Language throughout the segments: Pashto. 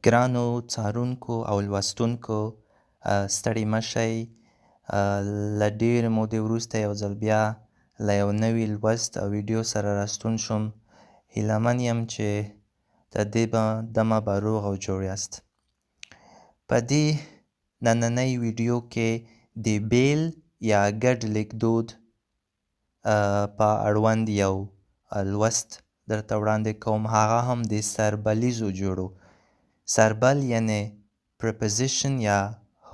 ګرانو څارونکو او لوستونکو ستړي مه شئ. له ډېرې مودې وروسته یو ځل بیا له یو نوي لوست او ویډیو سره راستون شوم. هیله من یم چې د دې دمه به روغ او جوړ یاست. په دې نننۍ ویډیو کې د بیل یا ګډ لیکدود په اړوند یو لوست درته وړاندې کوم. هغه هم د سربلیزو جوړو. سربل یعنی preposition یا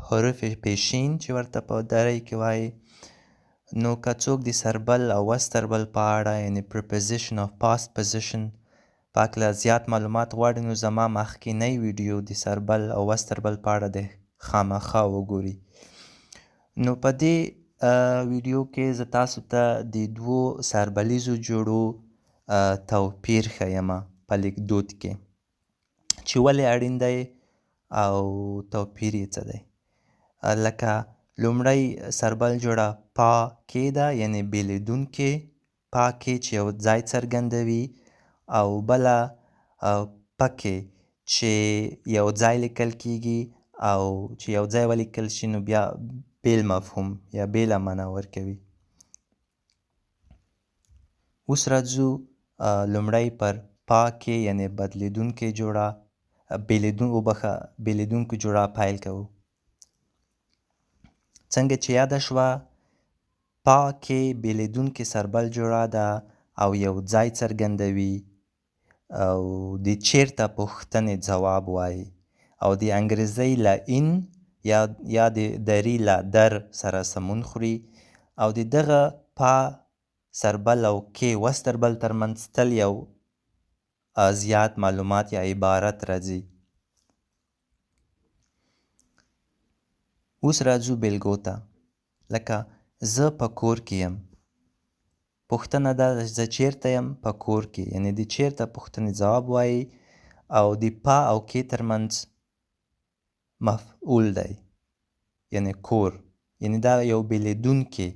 حروف پیشین چې ورته په دري کې وایي. نو که څوک د سربل او وستربل په اړه یعنی preposition of past position په هکله زیات معلومات غواړي نو زما مخکینی ویډیو د سربل او وستربل په اړه دی خامخا وګوري. نو په دې ویډیو کې زه تاسو ته د دوو سربلیزو جوړو توپیر ښیمه په لیکدود کې چې ولې اړین دی او توپیر یې څه دی. لکه لومړی سربل جوړه پا کې ده یعنی بیلیدونکې پا کې چې یو ځای څرګندوي او بله پکې چې یو ځای لیکل کیږي او چې یو ځای ولیکل شي نو بیا بیل مفهوم یا بیله معنا ورکوي. اوس راځو لومړی پر پا کې یعنی بدلیدونکې جوړه بیلیدونکې جوړه پیل کوو. څنګه چې یاده شوه پا کې بیلیدونکې سربل جوړه ده او یو ځای څرګندوي او د چیرته پوښتنې ځواب وایي او د انګریزۍ له این یا د دری له در سره سمون خوري او د دغه پا سربل او کې وستربل ترمنځ تل یو زیات معلومات یا عبارت راځي. اوس راځو بیلګو ته. لکه زه په کور کې یم. پوښتنه ده زه چیرته یم په کور کې یعنی د چیرته پوښتنې ځواب وایي او د پا او کې ترمنځ مفعول دی یعنی کور یعنی دا یو بیلیدونکې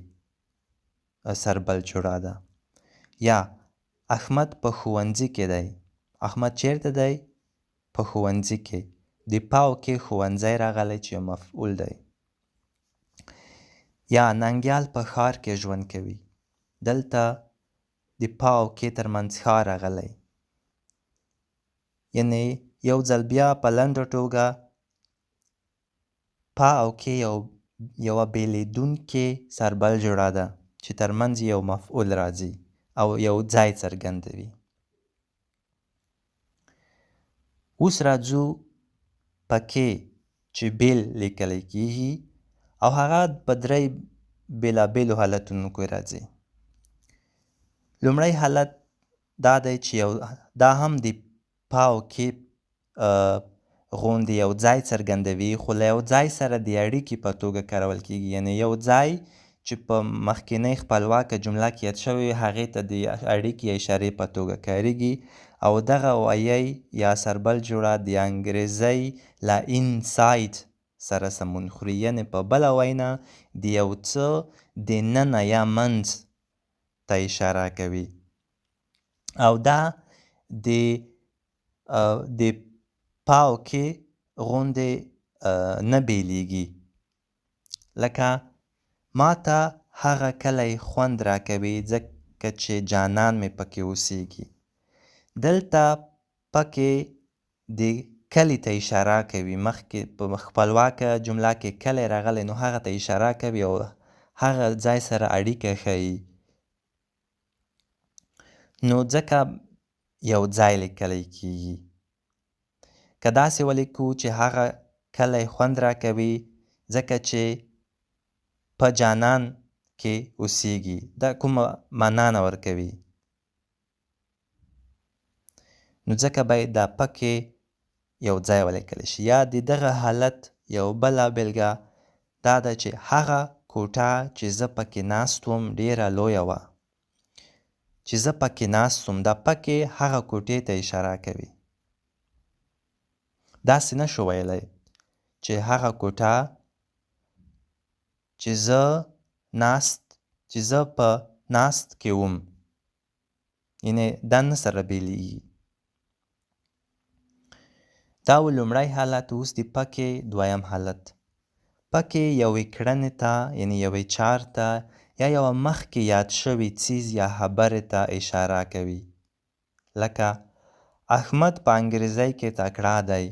سربل جوړه ده. یا احمد په ښوونځي کې دی. احمد چیرته دی؟ په ښوونځي کې. د پا او کې ښوونځی راغلی چې مفعول دی. یا ننګیال په ښار کې ژوند کوي. دلته د پا او کې ترمنځ ښار راغلی یعنی یو ځل بیا په لنډه توګه پا او کې یوه بیلیدونکې سربل جوړه ده چې ترمنځ یو مفعول راځي او یو ځای څرګندوي. اوس راځو په کې چې بیل لیکلی کیږي او هغه په درې بېلابېلو حالتونو کې راځي. لومړی حالت دا دی چې دا هم د پا او کې غوندې یو ځای څرګندوي خو له یو ځای سره د اړیکې په توګه کارول کیږي یعنی یو ځای چې په مخکینۍ خپلواکه جمله کې یاد شوی هغې ته د اړیکې یا اشارې په توګه کاریږي او دغه وایي یا سربل جوړه د انګریزۍ له اینساید سره سمون خوري یعنی په بله وینا د یو څه دننه یا منځ ته اشاره کوي او دا د پا او کې غوندې نه بیلیږي. لکه ما ته هغه کلی خوند راکوي ځکه چې جانان مې پکې اوسیږي. دلته پکې د کلي ته اشاره کوي. مخکې په خپلواکه جمله کې کلی راغلی نو هغه ته اشاره کوي او هغه ځای سره اړیکه ښیي نو ځکه یو ځای لیکلی کیږي. که داسې ولیکو چې هغه کلی خوند راکوي ځکه چې په جانان کې اوسیږي دا کومه معنا نه ورکوي نو ځکه باید دا پکې یو ځای ولیکلی شي. یا د دغه حالت یو بله بېلګه دا ده چې هغه کوټه چې زه پکې ناست وم ډېره لویه وه. چې زه پکې ناست وم دا پکې هغه کوټې ته اشاره کوي. داسې نشو ویلی چې هغه کوټه چې زه په ناست کې وم یعنی دا نه سره بیلیږي. دا و لومړی حالت. اوس د پکې دویم حالت. پکې یوې کړنې ته یعنې یوې چار ته یا یوه مخکې یاد شوي څیز یا خبرې ته اشاره کوي. لکه احمد په انګریزۍ کې تکړه دی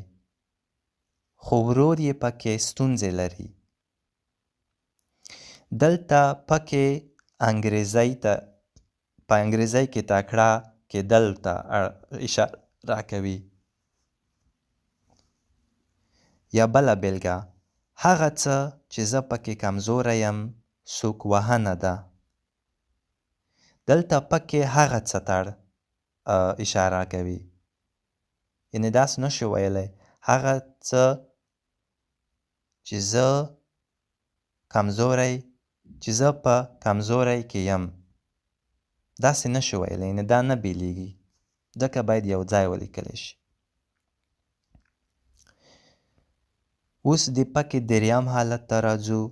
خو ورور یې پکې ستونزې لري. دلته پکې په انګریزۍ کې تکړه کېدل ته اشاره کوي. یا بله بېلګه، هغه څه چې زه پکې کمزوری یم څوک وهنه ده. دلته پکې هغه څه ته اشاره کوي. یعنې داسې نشو ویلی هغه څه چې زه په کمزوری کې یم. داسې نشو ویلی، یعنې دا نه بیلیږي، ځکه باید یو ځای ولیکلی شي. اوس د پکې دریم حالت ته راځو.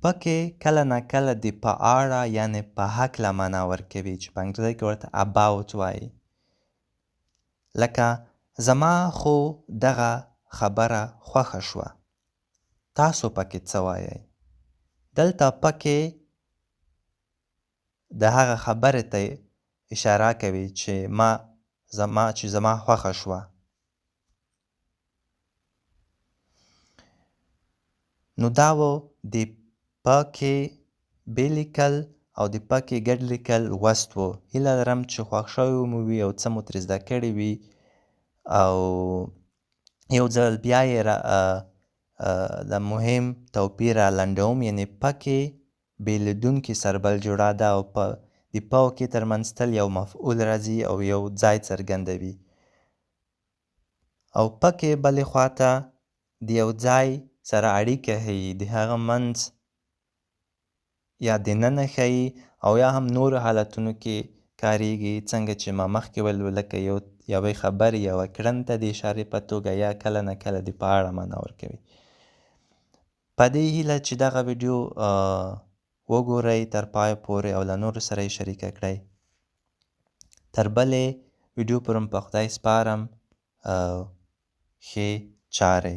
پکې کله نه کله د په اړه یعنې په هکله معنا ورکوي چې په انګریزۍ کې ورته about وایي. لکه زما خو دغه خبره خوښه شوه، تاسو پکې څه وایئ؟ دلته پکې د هغه خبرې ته اشاره کوي چې زما خوښه شوه. نو دا و د پکې بې لیکل او د پکې ګډ لیکل لوست و. هیله لرم چې خوښ شوی مو وي او څه مو ترې زده کړي وي. او یو ځل بیا یې د مهم توپیر را لنډوم. یعنې پکې بېلېدونکې سربل جوړه ده او په د په او کې ترمنځ تل یو مفعول راځي او یو ځای څرګندوي. او پکې بلې خواته د یو ځای سره اړیکه ښیي، د هغه منځ یا دننه ښیي او یا هم نورو حالتونو کې کاریږي. څنګه چې ما مخکې ویل لکه یوې خبرې یوه کړنې ته د اشارې په توګه یا کله نه کله د په اړه معنا ورکوي. په دې هیله چې دغه ویډیو وګورئ تر پایه پورې او له نورو سره یې شریکه کړئ. تر بلې ویډیو پورې په خدای سپارم. ښې چارې.